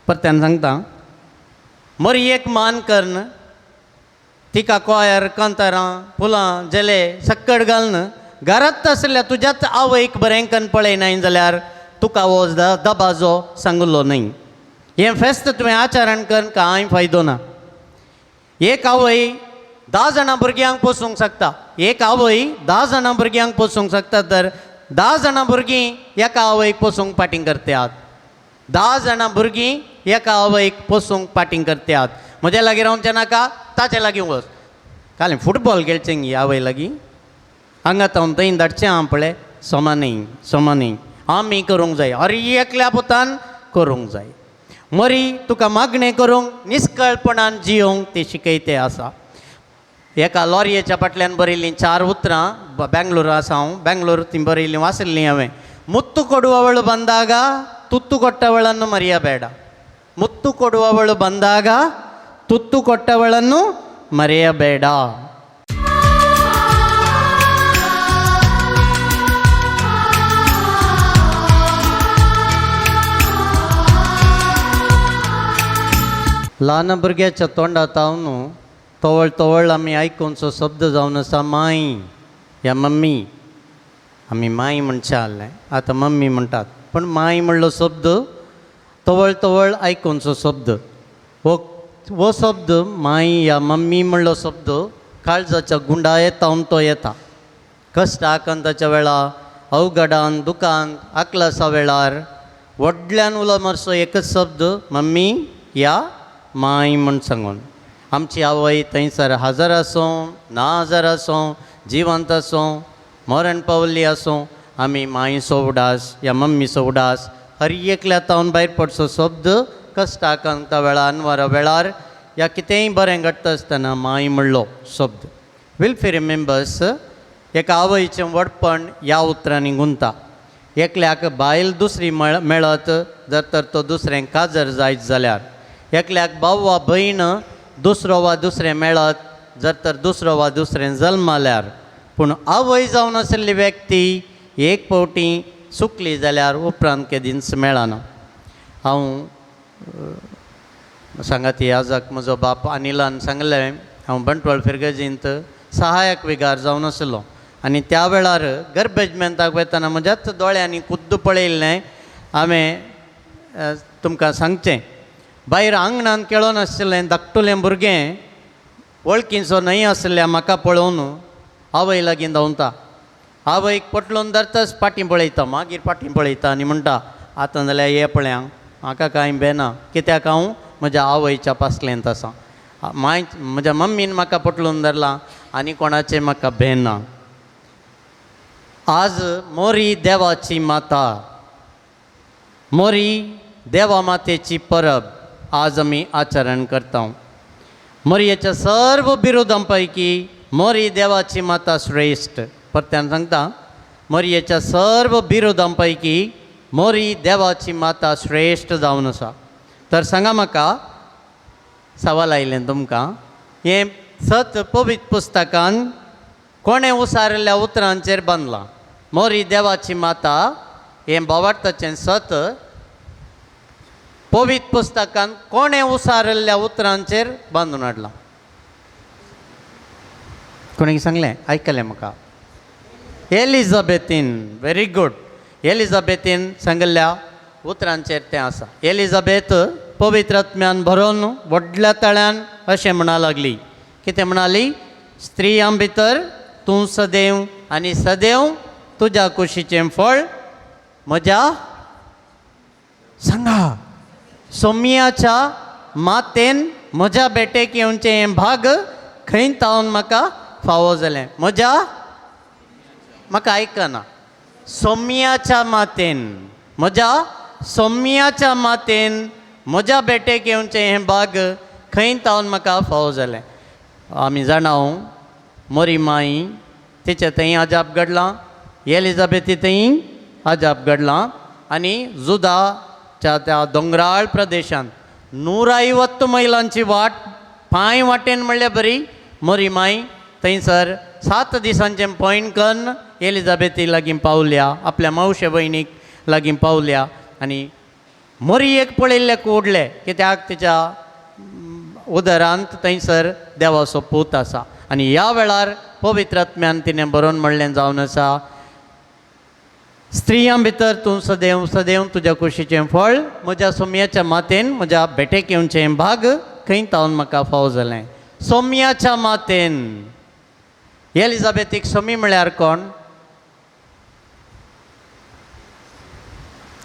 परत्यान सांगता मरी एक मान कर्ण तिका कोयर कांतारां फुलां जेले सक्कड घालन घरांत आसल्या तुज्याच आवयक बरें कन्न पळयनाय जाल्यार तुका हो दबाजो सांगलो न्हय. हें फेस्त तुवें आचरण करून कांय फायदो ना. एक आवय 10 जाणां भुरग्यांक पोसूंक शकता. एक आवय 10 जाणां भुरग्यांक पोसूंक शकता तर 10 जाणां भुरगीं एका आवयक पोसूंक पाटींग करतात. 10 जाणां भुरगीं एका आवयक पोसूंक पाटींग करतात. म्हज्या लागीं रावचें नाका, ताचे लागीं वच. काल फुटबॉल खेळचें गी आवय लागीं हांगा तावन थंय धाडचें आं पळय सोमानी आमी करूंक जाय. अरे एकल्या पुतान करूंक जाय. मरी तुका मागणें करूंक निश्कळपणान जियोंक ते शिकयते आसा. एका लॉरयेच्या फाटल्यान बरयलीं 4 उतरां बेंगलोर आसा हांव बेंगलोर ती बरयलीं वाचलीं हांवें. ಮುತ್ತು ಕೊಡುವವಳು ಬಂದಾಗ ತುತ್ತು ಕೊಟ್ಟವಳನ್ನು ಮರೆಯಬೇಡ. ಮುತ್ತು ಕೊಡುವವಳು ಬಂದಾಗ ತುತ್ತು ಕೊಟ್ಟವಳನ್ನು ಮರೆಯಬೇಡ. ल्हान भुरग्याच्या तोंडात हांव तवळ तवळ आमी आयकूनचो शब्द जावन आसा माय या मम्मी. आमी माय म्हणचे आसलें आतां मम्मी म्हणटात. पण माय म्हणलो शब्द तवळ तवळ आयकूनचो शब्द. हो शब्द माय या मम्मी म्हणलो शब्द काळजाच्या गुंडायेतावन तो येता. कश्ट आकांताच्या वेळार अवघडान दुखान आकलासा वेळार व्हडल्यान उलो मारसो एकच शब्द मम्मी या माय म्हण सांगून. आमची आवय थंयसर हजार आसूं ना हजार आसूं जिवंत आसूं मरण पावल्ली आसूं आमी मायचो उडास या मम्मीचो उडास हर एकल्या तावन भायर पडचो शब्द कश्ट आकांता वेळार अनवरा वेळार या कितेंय बरें घडटा आसतना माय म्हणलो शब्द. विल्फी रिमेंबर्स एका आवयचें व्हडपण ह्या उतरांनी गुंता. एकल्याक बायल दुसरी मेळत जर तर तो दुसऱ्यांक काजर जायत जाल्यार. एकल्याक भाव वा भयण दुसरो वा दुसरें मेळत जर तर दुसरो वा दुसरें जल्माल्यार. पूण आवय जावन आशिल्ली व्यक्ती एक फावटी चुकली जाल्यार उपरांत केदींच मेळना. हांव सांगाती आजाक म्हजो बाप अनिलान सांगलें हांव बंटवाळ फिरगजींत सहायक विगार जावन आशिल्लो आनी त्या वेळार गर्बेजमेंताक वयतना म्हज्याच दोळ्यांनी खुद्द पळयल्लें हांवें तुमकां सांगचें. भायर आंगणान खेळोन आशिल्लें धाकटुलें भुरगें वळखीचो न्हय आशिल्ल्या म्हाका पळोवन आवय लागीं धांवता. आवयक पटलोवन धरताच फाटीं पळयता मागीर फाटीं पळयता आनी म्हणटा आतां जाल्यार हे पळय म्हाका कांय बेना कित्याक हांव म्हज्या आवयच्या पासलेंत आसा. म्हज्या मम्मीन म्हाका पटलोवन धरलां आनी कोणाचें म्हाका भेन ना. आज मोरी देवाची माता मोरी देवा मातेची परब आज आमी आचरण करता. मोरयेच्या सर्व बिरुदां पैकी मोरी देवाची माता श्रेश्ठ. परत्यान सांगता मोरयेच्या सर्व बिरुदां पैकी मोरी देवाची माता श्रेश्ठ जावन आसा. तर सांगा म्हाका सवाल आयलें तुमकां हें सत पवित्र पुस्तकान कोणें उसारिल्ल्या उतरांचेर बांदलां. मोरी देवाची माता हें भावार्थाचें सत पवित्र पुस्तकान कोणें उसारिल्ल्या उतरांचेर बांदून हाडलां. कोणी सांगलें आयकलें म्हाका एलिझाबेथीन. Very good. एलिझाबेथीन सांगिल्ल्या उतरांचेर तें आसा. एलिझाबेथ पवित्र आत्म्यान भरोवन व्हडल्या तळ्यान अशें म्हणा लागली. कितें म्हणाली? स्त्रियां भितर तूं सदैव आनी सदैव तुज्या कुशीचें फळ म्हज्या सांगा सोम्याच्या मातेन म्हज्या बेटेक येवचें हें भाग खंय तावन म्हाका फावो जालें. म्हज्या म्हाका आयकना. सोम्याच्या मातेन म्हज्या सोम्याच्या मातेन म्हज्या बेटेक येवचें हें भाग खंय तावन म्हाका फावो जालें. आमी जाणां मोरी माई तिचे थंय अजाप घडलां. एलिझाबेथी थंय अजाप घडलां आनी जुदाच्या त्या दोंगराळ प्रदेशांत 150 मैलांची वाट पांय वाटेन म्हणल्यार बरी मोरी माई थंयसर 7 दिसांचें पॉयंट करून एलिझाबेथी लागीं पावल्या. आपल्या मावशे भयणीक लागीं पावल्या आनी मोरी एक पळयल्ले उडले कित्याक तिच्या उदरांत थंयसर देवाचो पूत आसा आनी ह्या वेळार पवित्र आत्म्यान तिणें बरोवन म्हणलें जावन आसा, स्त्रियां भितर तूं सदैव सदैव तुज्या कुशीचें फळ म्हज्या सोमयाच्या मातेन म्हज्या बेटेक येवचें भाग खंय तावन म्हाका फाव जालें. सोमयाच्या मातेन एलिझाबेथीक सोमी म्हळ्यार कोण?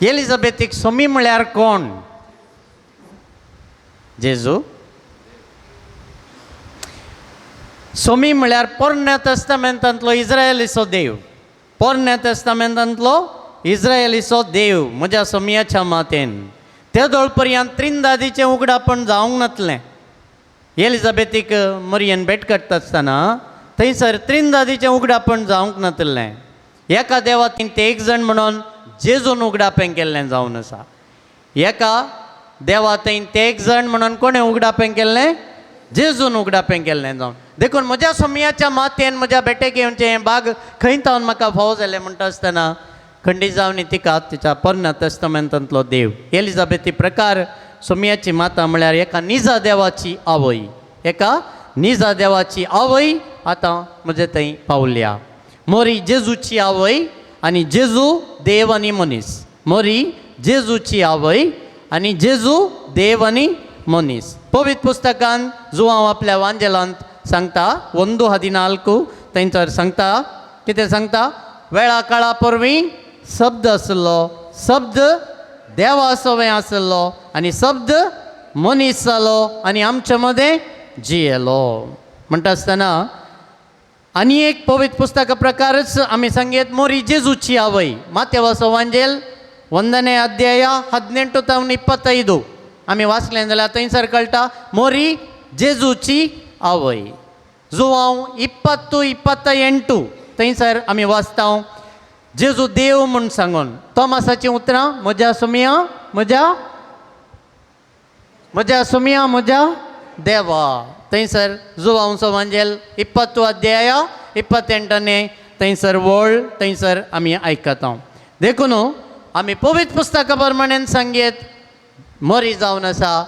एलिझाबेथीक सोमी म्हळ्यार कोण? जेजू. सोमी म्हळ्यार पोरण्या तेस्तामेंतांतलो इज्रायलीचो देव. पोरण्या तेस्तामेंतांतलो इज्रायलीचो देव म्हज्या सोमयाच्या मातेन. ते दोळ पर्यंत त्रिंदादीचें उगडापण जावंक नातलें. एलिझाबेथीक मरियन भेट करता आसतना थंयसर त्रिंदादीचें उगडापण जावंक नातलें. एका देवातीन ते एक जण म्हणून जेजून उगडापें केल्लें जावन आसा. एका देवातीन ते एक जण म्हणून कोणें उगडापें केल्लें? जेजून उगडापें केल्लें जावन. देखून म्हज्या सोमयाच्या मातेन म्हज्या बेटेक येवचें हें भाग खंय तावन म्हाका फाव जालें म्हणटा आसतना खंडी जावन तिका तिच्या पोरण्या तेस्तामेंतांतलो देव. एलिझाबेथी प्रकार सोमयाची माता म्हळ्यार एका निजा देवाची आवय. एका निजा देवाची आवय आतां म्हजे थंय पावल्या. मोरी जेजूची आवय आनी जेजू देव आनी मनीस. मोरी जेजूची आवय आनी जेजू देव आनी मनीस. पवित्र पुस्तकान जो हांव आपल्या वांजेलांत सांगता 1:14 थंयसर सांगता कितें सांगता? वेळा काळा परवीं शब्द आसलो, शब्द देवा सवें आसलो आनी शब्द मनीस जालो आनी आमचे मदें जियेलो. म्हणटा आसतना आनी एक पवित्र पुस्तका प्रकारच आमी सांगेत मोरी जेजूची आवय. मातेवाचो वांजेल 1ನೇ अध्याय 18-25 आमी वाचलें जाल्यार थंयसर कळटा मोरी जेजूची आवय. जुवांव 20-28 थंयसर आमी वाचता जेजू देव म्हूण सांगून. तोमासाचीं उतरां म्हज्या सोमया म्हज्या सोमया म्हज्या देवा. थंयसर जुवांवचो वांजेल 20 अध्याय 28 थंयसर वळ थंयसर आमी आयकता. देखून आमी पवित्र पुस्तका प्रमाणें सांगेत मोरी जावन आसा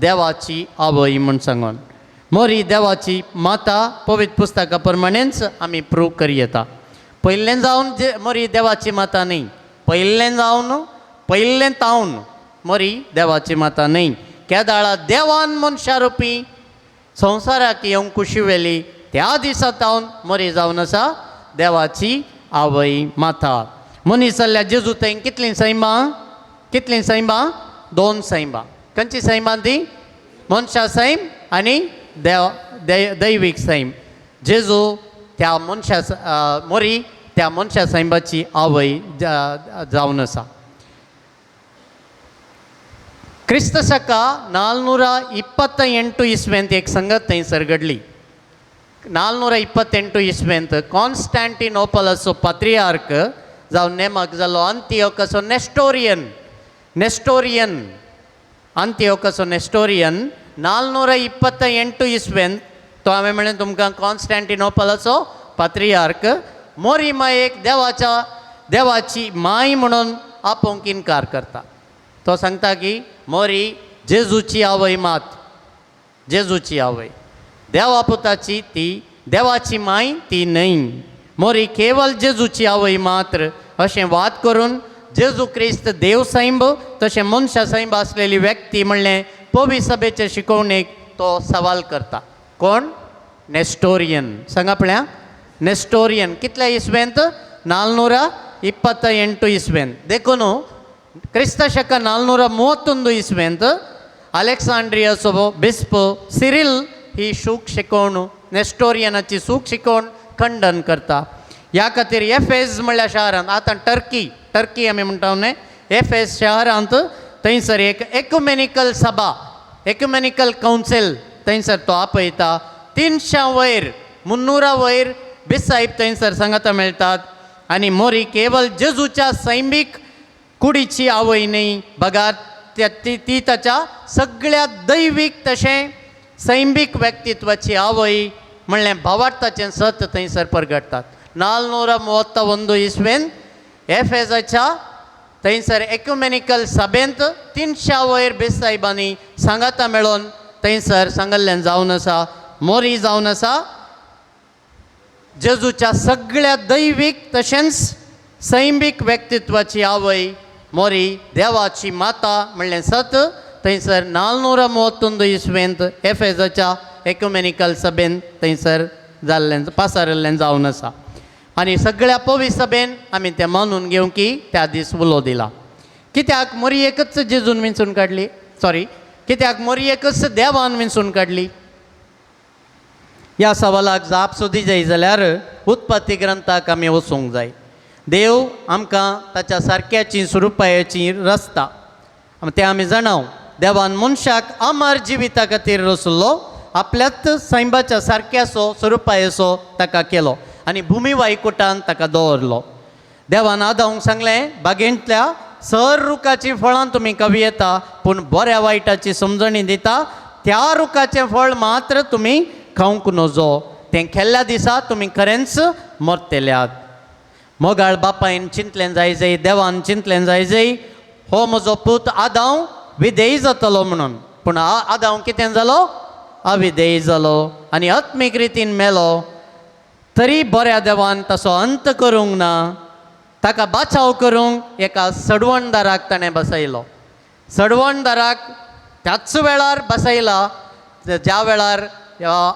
देवाची आवय म्हूण सांगून. मोरी देवाची माता पवित्र पुस्तका प्रमाणेंच आमी प्रूव करी येता. पयलें जावन मोरी देवाची माता न्ही. पयलें तावन मोरी देवाची माता न्ही. केदाळा देवान मनशा रुपी संवसाराक येवंक कुशी वेली त्या दिसा तावन मोरी जावन आसा देवाची आवय माता. मनीस जाल्ल्या जेजू थंय कितलीं सैमां? 2 सैमां. खंयची सैमां ती? मनशा सैम आनी दैवीक सैम. जेजू त्या मनशा मोरी त्या मनशा सैमाची आवय जावन आसा. क्रिस्त शका 428 इस्वेंत एक संगत थंयसर घडली. 428 इस्वेंत कॉन्स्टँटिनोपलाचो पात्रियार्क जावन नेमक जालो अंतियोकाचो नेस्टोरियन अंतियोकाचो नेस्टोरियन 428 इस्वेंत तो हांवें म्हणलें तुमकां कॉन्स्टँटिनोपलाचो पात्रियार्क मोरी मायेक देवाची माय म्हणून आपोवंक इन्कार करता. तो सांगता की मोरी जेजूची आवय मात, जेजूची आवय. देवा पुताची ती देवाची माय ती न्हय. मोरी केवळ जेजूची आवय मात्र अशें वाद करून जेजू क्रिस्त देव सैंब तशें मनशा सैंब आसलेली व्यक्ती म्हणलें पवित्र सभेचे शिकवणेक तो सवाल करता. कोण? नेस्टोरियन. सांगा पळया नेस्टोरियन. कितल्या इस्वेंत? 428 इस्वेंत. देखून क्रिस्त शक 431 इस्वेंत अलेक्सांड्रियाचो बिस्प सिरिल ही सूख शिकवण नेस्टोरियनाची सूख शिकवण खंडन करता. ह्या खातीर एफेज म्हणल्या शारांत आतां टर्की आमी म्हणटा न्हय एफेज शारांत थंयसर एक एक्युमेनिकल सभा एक्युमेनिकल कावन्सील थंयसर तो आपयता. 300 वयर 300 वयर बिसायब थंयसर सांगाता मेळटात. आनी मोरी केवळ जेजूच्या सैमीक कुडीची आवय न्ही बगात ती ताच्या सगळ्या दैवीक तशें सैमीक व्यक्तित्वाची आवय म्हणलें भावार्थाचें सत्य थंयसर परगटतात. 431 इस्वेंत एफेजाच्या थंयसर एक्युमेनिकल सभेंत 300 वयर बेसाहिबांनी सांगाता मेळोन थंयसर सांगल्लें जावन आसा, मोरी जावन आसा जेजूच्या सगळ्या दैवीक तशेंच सैमीक व्यक्तित्वाची आवय मोरी देवाची माता म्हणलें सत थंयसर 431 इसवेंत एफेजाच्या एक्युमेनिकल सभेन थंयसर जाल्लें पासारल्लें जावन आसा. आनी सगळ्या पवी सभेन आमी तें मानून घेवं की त्या दीस उलो दिला. कित्याक मोरी एकच जेजून विंचून काडली, कित्याक मोरी एकच देवान विंचून काडली? ह्या सवालाक जाप सोदी जाय जाल्यार उत्पत्ती ग्रंथाक आमी वचूंक जाय. देव आमकां ताच्या सारक्याची स्वरुपायाची रचता तें आमी जाणाव. देवान मनशाक अमर जिविता खातीर रचलो, आपल्याच सैंबाच्या सारक्याचो स्वरुपायेचो ताका केलो आनी भुमी वायकुटान ताका दवरलो. देवान आदामाक सांगलें, बागेंतल्या सर रुखाची फळां तुमी खावी येता, पूण बऱ्या वायटाची समजणी दिता त्या रुखाचें फळ मात्र तुमी खावंक नजो. तें केल्ल्या दिसा तुमी खरेंच मरतल्यात. मोगाळ बापायन चिंतलें जाय, देवान चिंतलें जाय, हो म्हजो पूत आदाम विधेय जातलो म्हणून. पूण आदाम कितें जालो? अविधेय जालो आनी आत्मीक रितीन मेलो. तरी बऱ्या देवान तसो अंत करूंक ना, ताका बाचाव करूंक एका सडवणदाराक ताणें बसयलो. सडवणदाराक त्याच वेळार बसयला ज्या वेळार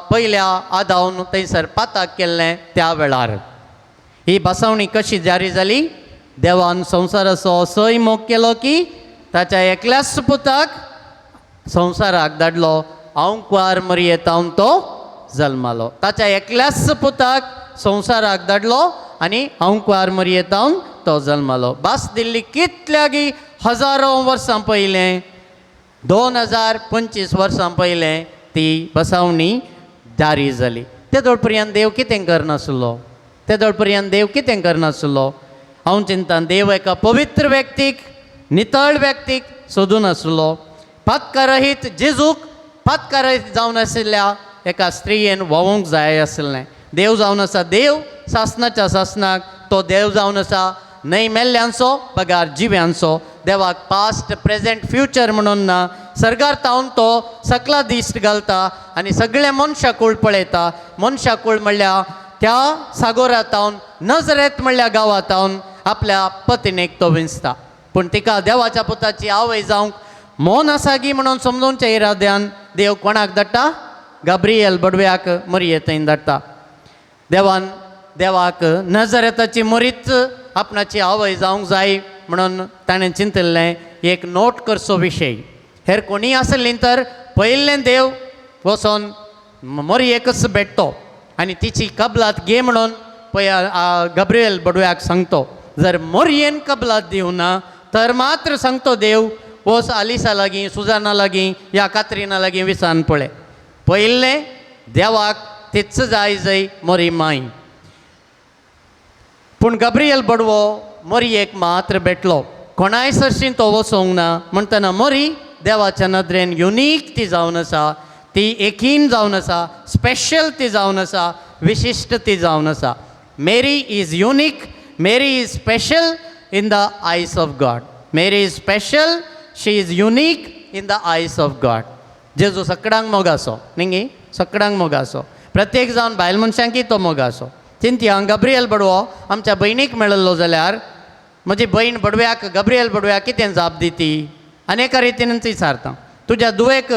पयल्या आदाम थंयसर पाताक केल्लें त्या वेळार. ही बसवणी कशी जारी जाली? देवान संवसाराचो असोय मोग केलो की ताच्या एकल्याच पुताक संवसाराक धाडलो. अंकवार मरयेतावन तो जल्मालो. ताच्या एकल्याच पुताक संवसाराक धाडलो आनी अंकवार मरयेतावन तो जल्मालो. भास दिल्ली कितल्यागी हजारो वर्सां पयलें, 2025 वर्सां पयलें ती बसवणी जारी जाली. तेदोळ पर्यंत देव कितें करनासलो? तेदोळ पर्यंत देव कितें करनासलो? हांव चिंतान देव एका पवित्र व्यक्तीक, नितळ व्यक्तीक सोदून आसलो. पातकारहीत जेजूक पातकारहीत जावन आशिल्ल्या एका स्त्रियेन व्होवंक जाय आसलें. देव जावन आसा देव, सासणाच्या सासणाक तो देव जावन आसा न्हय मेल्ल्यांचो पगार जिव्यांचो. देवाक पास्ट प्रेजेंट फ्युचर म्हणून ना. सर्गार तो सकला दिश्ट घालता आनी सगळे मनशाकूळ पळयता. मनशाकूळ म्हणल्या त्या सागोरातावन नजरेत म्हणल्या गांवांतावन आपल्या पत्नीक तो विंचता. पूण तिका देवाच्या पुताची आवय जावंक मोन आसा गी म्हणून समजोवच्या इराद्यान देव कोणाक धाडटा? गाब्रिएल बडव्याक मरयेंत धाडटा. देवाक नजरेताची मरीच आपणाची आवय जावंक जाय म्हणून ताणें चिंतिल्लें एक नोट करचो विशय. हेर कोणी आसलीं तर पयल्लें देव वचोन मरयेकच भेटतो आनी तिची कबलात घे म्हणून पळय गाब्रिएल बडव्याक सांगतो. जर मरयेन कबलात दिवना तर मात्र सांगतो देव, वच आलिसा लागीं, सुजाना लागीं, या कात्रिना लागीं विसान पळय. पयल्लें देवाक तेच जाय मोरी माय. पूण गाब्रिएल बडवो मरयेक मात्र भेटलो. कोणाय सरशीं तो वचोंक ना. म्हणटना मोरी देवाच्या नदरेन युनीक ती जावन आसा, ती एकीन जावन आसा, स्पेशल ती जावन आसा, विशिश्ट ती जावन आसा. Mary is unique, Mary is special in the eyes of God. Mary is special, she is unique in the eyes of God. जेजू सगळ्यांक मोग आसो न्ही, सगळ्यांक मोग आसो. प्रत्येक जावन बायल मनशांकी तो मोग आसो. चिंतया गाब्रिएल बडवो आमच्या भयणीक मेळिल्लो जाल्यार म्हजी भयण बडव्याक गाब्रिएल बडव्याक कितें जाप दिती? अनेका रितीन विचारता. तुज्या दुवेक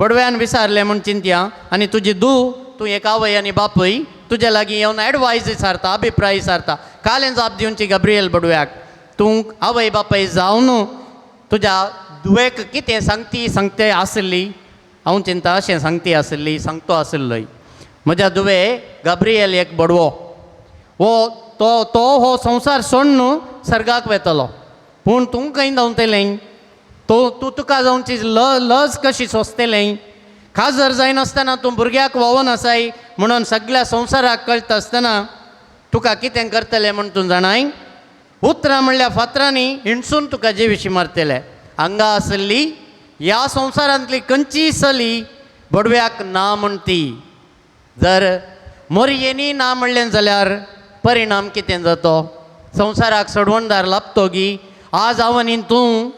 बडव्यान विचारलें म्हूण चिंतया आनी तुजी तूं एक आवय आनी बापूय तुज्या लागीं येवन एडवायस विचारता, अभिप्राय विचारता. कालें जाप दिवची गाब्रिएल बडव्याक. तूं आवय बापूय जावन तुज्या दुवेक कितें सांगते आसली? हांव चिंता अशें सांगती आसली, सांगतो आसलोय. म्हज्या दुवे गाब्रिएल एक बडवो. तो हो संवसार सोड न्हू सर्गाक वेतलो. पूण तूं खंय धांवतलें? तुका जावची लज कशी सोंसतलें? खाजर जायनासतना तूं भुरग्याक वोवोन आसाय म्हणून सगळ्या संवसाराक कळटा आसतना तुका कितें करतलें म्हूण तूं जाणाय? उतरां म्हणल्या फातरांनी हिणसून तुका जिवीशी मारतले. हांगा आसली ह्या संवसारांतली खंयचीय चली बडव्याक ना म्हणटी. जर मरयेनी ना म्हणलें जाल्यार परिणाम कितें जातो? संवसाराक सडवणदार लाभतो गी आज हांव आनी तूं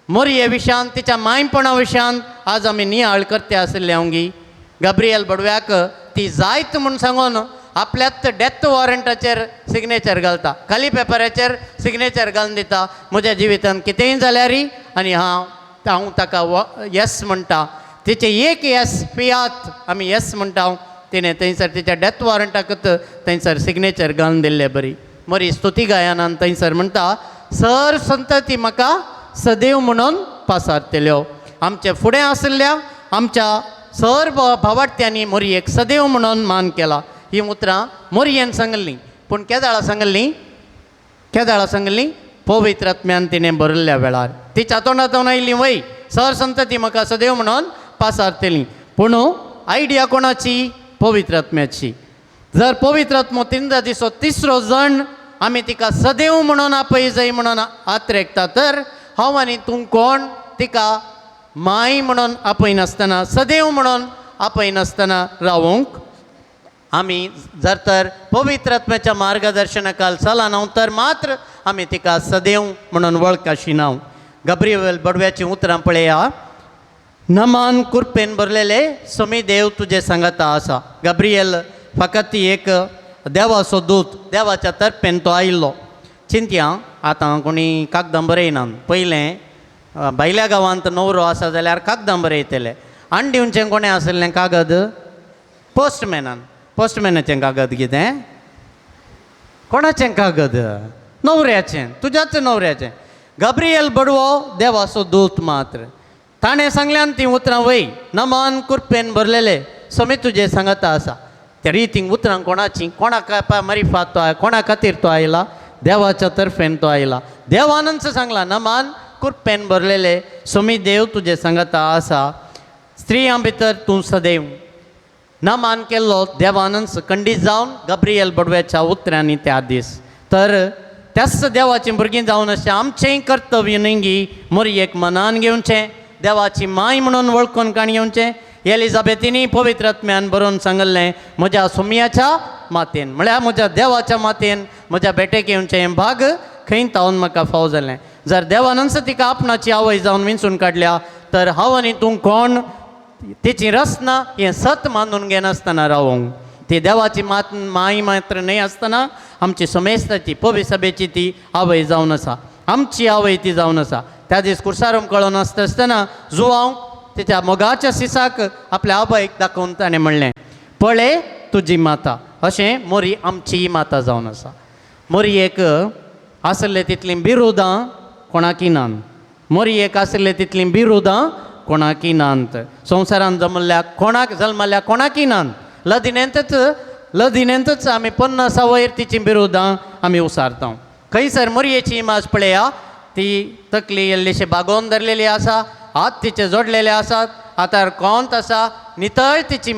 मोरये विशयान तिच्या मायपणा विशयान आज आमी नियाळ करते आसले हांगी गब्रियल बडव्याक ती जायत म्हूण सांगून आपल्यात डेथ वॉरंटाचेर सिग्नेचर घालता खाली पेपराचेर सिग्नेचर घालून दिता म्हज्या जिवितान कितेंय जाल्यार आनी हांव ताका येस म्हणटा तिचे एक येस पियात आमी येस म्हणटा तिणें थंयसर तिच्या डेथ वॉरंटाकूच थंयसर सिग्नेचर घालून दिल्ले बरी मोरी स्तुती गायनान थंयसर म्हणटा सर संतती म्हाका सदैव म्हणून पासारतल्यो आमचे फुडें आशिल्ल्या आमच्या सर भावार्थ्यांनी मोरयेक सदैव म्हणून मान केला ही उतरां मोरयेन सांगलीं पूण केदाळा सांगलीं पवित्र आत्म्यान तिणें बरयल्ल्या वेळार तिच्या तोंडांतून आयलीं वय सर संतती म्हाका सदैव म्हणून पासारतलीं पूण आयडिया कोणाची पवित्र आत्म्याची जर पवित्र आत्मो तिंदा दिसो तिसरो जण आमी तिका सदैव म्हणून आपय जाय म्हणून आत्रेकता तर हांव आनी तूं कोण तिका माय म्हणून आपय नासतना सदैव म्हणून आपय नासतना रावूंक आमी जर तर पवित्र आत्म्याच्या मार्गदर्शनाखाल चला न्हू तर मात्र आमी तिका सदैव म्हणून वळखाशी नाव गब्रियल बडव्याची उतरां पळया नमान कुरपेन बरलेले समी देव तुजे सांगता आसा गब्रियल फकत ती एक देवाचो दूत देवाच्या तर्फेन तो आयिल्लो चिंतया आतां कोणी कागदां बरयनात पयलें भायल्या गांवांत नवरो आसा जाल्यार कागदां बरयतले आनी दिवचें कोणें आसलें कागद पोस्टमॅनाचें कागद कितें कोणाचें कागद नवऱ्याचें तुज्याच नवऱ्याचें गब्रियल बडवो देवाचो दूत मात्र ताणें सांगल्यान ती उतरां वय नमान कुरपेन बरलेले समी तुजे सांगता आसा त्या रितीन उतरां कोणाची कोणाक मारिफात तो कोणा खातीर तो आयला देवाच्या तर्फेन तो आयला देवानंच सांगला नमान कुरपेन बरलेले समी देव तुजे सांगता आसा स्त्रियां भितर तूं सदैव नमान केल्लो देवानंच खंडीत जावन गब्रियल बडव्याच्या उतरांनी त्या दीस तर त्याच देवाचीं भुरगीं जावन अशें आमचेंय कर्तव्य न्ही मोरयेक मनान घेवचें देवाची माय म्हणून वळखून काण घेवचें एलिझाबेथीनी पवित्र आत्म्यान बरोवन सांगलें म्हज्या सुमयाच्या मातयेन म्हळ्यार म्हज्या देवाच्या मातयेन म्हज्या बेटेक येवचें हें भाग खंय तावन म्हाका फाव जालें जर देवानंच तिका आपणाची आवय जावन विंचून काडल्या तर हांव आनी तूं कोण तिची रचना हें सत मानून घेनासतना रावूंक ती देवाची माय मात्र न्हय आसतना आमची समेस्ताची पवित्र सभेची ती आवय जावन आसा आमची आवय ती जावन आसा त्या दीस कुर्सारूम कळोन आसतना जुवांव तिच्या मोगाच्या सिसाक आपल्या आवयक दाखोवन ताणें म्हणलें पळय तुजी माता अशें मोरी आमची माता जावन आसा मोरयेक आसले तितलीं बिरुदां कोणाकी नान मोरयेक आसले तितलीं बिरुदां कोणाकी नांत संवसारांत जमल्ल्या कोणाक जल्मल्या कोणाकी नांत लदिनेंतच आमी 50 वयर तिची बिरुदां आमी उसारता खंयसर मोरयेची इमाज पळया ती तकली इल्लीशी बागोवन धरलेली आसा हात तिचे जोडलेले आसात हातार कोंत आसा नितळ तिची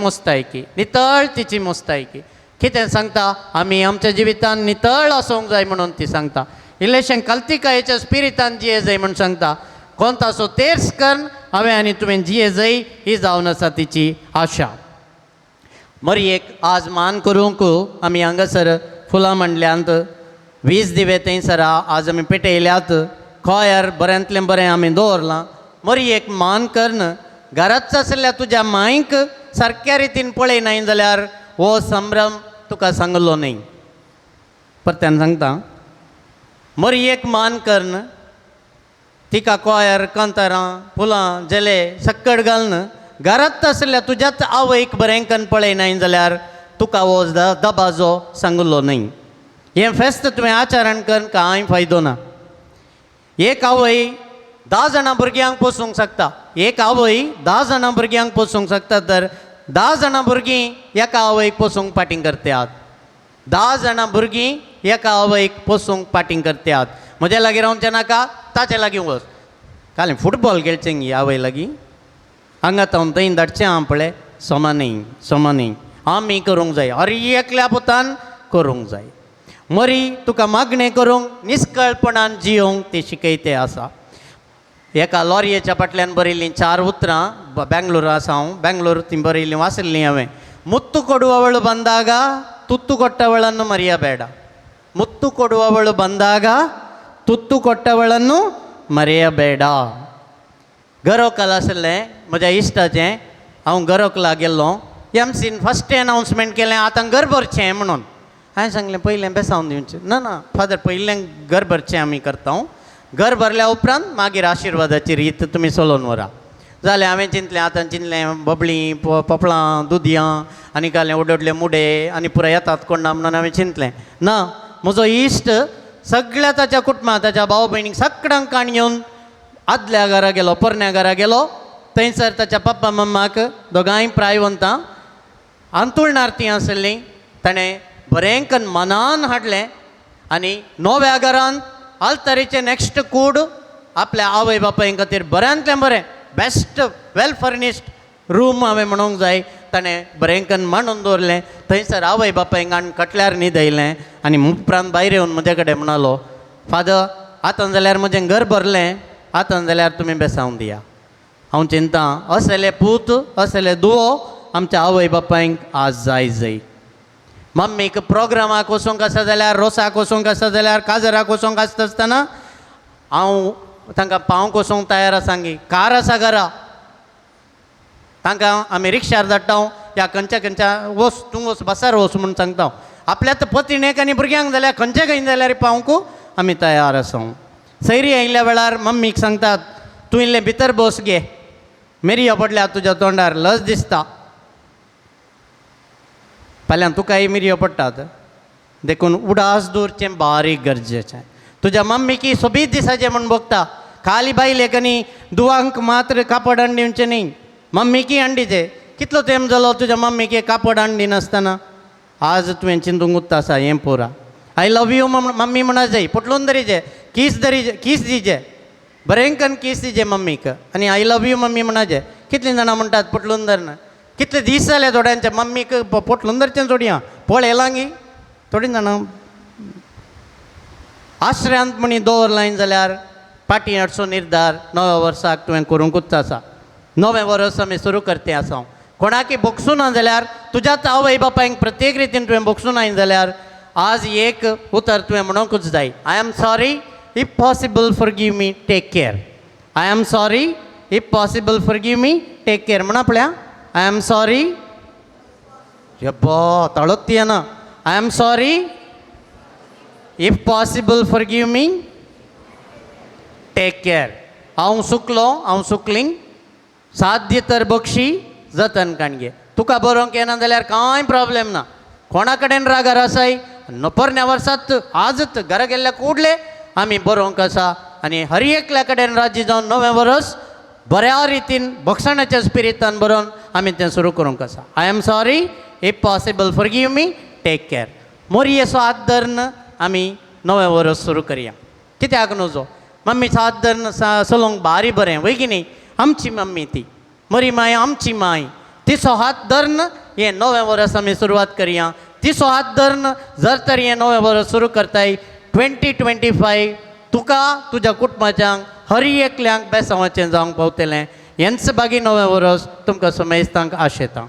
मुस्तायकी कितें सांगता आमी आमच्या जिवितान नितळ आसूंक जाय म्हणून ती सांगता इल्लेशें कल्तिकायेच्या स्पिरितान जिये जाय म्हणून सांगता कोंताचो तेर्स करून हांवें आनी तुवें जिये जाय ही जावन आसा तिची आशा मोरयेक आज मान करूंक आमी हांगासर फुलां मांडल्यांत 20 दिवे थंयसर आज आमी पेटयल्यात खोयर बऱ्यांतलें बरें आमी दवरलां मोरयेक मान करन घराच आसल्या तुज्या मांयक सारक्या रितीन पळयनाय जाल्यार हो संभ्रम तुका सांगलो न्ही परत्यान सांगता मोरयेक मान करन तिका कोयर कांतारां फुलां जेले सक्कड घालन घरात आसल्या तुज्याच आवयक बरें करून पळयनाय जाल्यार तुका हो दबाजो सांगलो न्ही हें फेस्त तुवें आचरण करून कांय फायदो ना एक आवय 10 जाणां भुरग्यांक पोसूंक शकता एक आवय 10 जाणां भुरग्यांक पोसूंक शकता तर 10 जाणां भुरगीं एका आवयक पोसूंक पाटींग करतात 10 जाणां भुरगीं एका आवयक पोसूंक पाटींग करतात म्हज्या लागीं रावचें नाका ताचे लागीं वच काल फुटबॉल खेळचें गी आवय लागीं हांगा तावन थंय धाडचें हांव पळय सोमानी आमी करूंक जाय अरे एकल्या पुतान करूंक जाय मरी तुका मागणें करूंक निश्कळपणान जियोंक ते शिकयते आसा एका लॉरयेच्या फाटल्यान बरयलीं 4 उतरां बेंगलोर आसा हांव बेंगलोर ती बरयलीं वाचल्लीं हांवें मुत्तु ಕೊಡುವವಳು ಬಂದಾಗ ತುತ್ತು ಕೊಟ್ಟವಳನ್ನು ಮರೆಯಬೇಡ ಮುತ್ತು ಕೊಡುವವಳು ಬಂದಾಗ ತುತ್ತು ಕೊಟ್ಟವಳನ್ನು ಮರೆಯಬೇಡ. ಗರೋಕಲ್ असले म्हज्या इश्टाचें हांव गरोकला गेल्लो एमसीन फस्ट अनाउन्समेंट केलें आतां घर भरचें म्हणून. हांवें सांगलें पयलें बेसावन दिवचें. ना फादर पयलें घर भरचें आमी करता. घर भरल्या उपरांत मागीर आशिर्वादाची रीत तुमी चलोवन व्हरा. जालें हांवें चिंतलें आतां चिंतलें बबळीं पोपळां दुदयां आनी काले उडोडले मुडे आनी पुराय येतात कोण ना म्हणून हांवें चिंतलें. ना म्हजो इश्ट सगळ्या ताच्या कुटुंबां ताच्या भाव भयणीक सगळ्यांक काणयोवन आदल्या घरा गेलो पोरण्या घरा गेलो. थंयसर ताच्या पप्पा मम्माक दोगांय प्रायवंतां अंतुळ आरती आसलीं ताणें बरें कन्न मनान हाडलें आनी नव्या घरांत आल्तारीचें नॅक्स्ट कूड आपल्या आवय बापाय खातीर बऱ्यांतलें बरें बेस्ट वेल फर्निश्ड रूम हांवें म्हणूंक जाय ताणें बरें कन्न मांडून दवरलें. थंयसर आवय बापायक आनी कटल्यार न्हिदयलें आनी उपरांत भायर येवन म्हजे कडेन म्हणलो फादर आतां जाल्यार म्हजें घर भरलें आतां जाल्यार तुमी बेसावन दिया. हांव चिंता असले पूत असले दुवो आमच्या आवय बापायक आज जाय. मम्मीक प्रोग्रामाक वचूंक आसा जाल्यार रोसाक वचूंक आसा जाल्यार काजराक वचूंक आसता आसतना हांव तांकां पावंक वचूंक तयार आसा गी. कार आसा घरा तांकां आमी रिक्षार धाडटा या खंयच्या वच तूं वच बसार वच म्हूण सांगता. आपल्यात पत्नीक आनी भुरग्यांक जाल्यार खंयचे खंय जाल्यार पावंकू आमी तयार आसा. सैरी आयिल्ल्या वेळार मम्मीक सांगतात तूं इल्लें भितर बस गे मेरयो पडल्यात तुज्या तोंडार लज दिसता. फाल्यां तुकाय मिरयो पडटात देखून उडास दवरचें बारीक गरजेचें. तुज्या मम्मीकी सोबीत दिसाचें म्हूण बगता. खाली बायलेक आनी दुवांक मात्र कापड हाडून दिवचें न्ही मम्मीकी हाडीचे. कितलो तेंप जालो तुज्या मम्मीकी कापड हाडून दिनासतना. आज तुवें चिंतूंक उत्ता आसा हें पोरा. आय लव यू मम्मी म्हणा जाय पटलून धरीचे किस दिजे बरें कन्न किस दिजे मम्मीक आनी आय लव यू मम्मी म्हणाजे. कितलीं जाणां म्हणटात पटलून धरना. कितले दीस जाले थोड्यांचे मम्मीक पोटलून धरचें थोड्यां पळ येलां गी. थोडीं जाणां आश्र्यांत म्हणी दवरलां जाल्यार पाटी हाडचो निर्धार नव्या वर्साक तुवें करूंकूच आसा. नवें वर्स आमी सुरू करते आसा. कोणाकय बोगसूं ना जाल्यार तुज्याच आवय बापायक प्रत्येक रितीन तुवें बोगसूं ना जाल्यार आज एक उतर तुवें म्हणूंकूच जाय. I am sorry if possible forgive me take care. I am sorry if possible forgive me take care म्हणा पळया. आय एम सॉरी यब्बा ताळोच येना. I am sorry if possible forgive me take care. हांव चुकलो हांव चुकलीं साध्य तर बक्षी जतन काणगे. तुका बरोवंक येना जाल्यार कांय प्रॉब्लेम ना. कोणा कडेन रागार आसाय पोरण्या वर्सात आजच घरा गेल्ल्या कुडले आमी बरोवंक आसा आनी हर एकल्या कडेन राजी जावन नवें वर्स बऱ्या रितीन भक्षणाच्या स्पिरितान बरोवन आमी तें सुरू करूंक आसा. I am sorry if possible forgive me take care. मोरयेचो हात धरून आमी नवें वर्स सुरू करया. कित्याक नजो मम्मीचो हात धरून चलोवंक भारी बरें वय की न्ही. आमची मम्मी ती मरी माय आमची माय तिचो हात धरून हें नवें वर्स आमी सुरवात करया. तिचो हात धरून जर तर हें नवें वर्स सुरू करताय 2025 तुका तुज्या कुटुंबाच्यांक हर एकल्यांक बेसांवाचें जावंक पावतलें. हेंच बागी नवें वर्स तुमकां समेस्तांक आशेतां.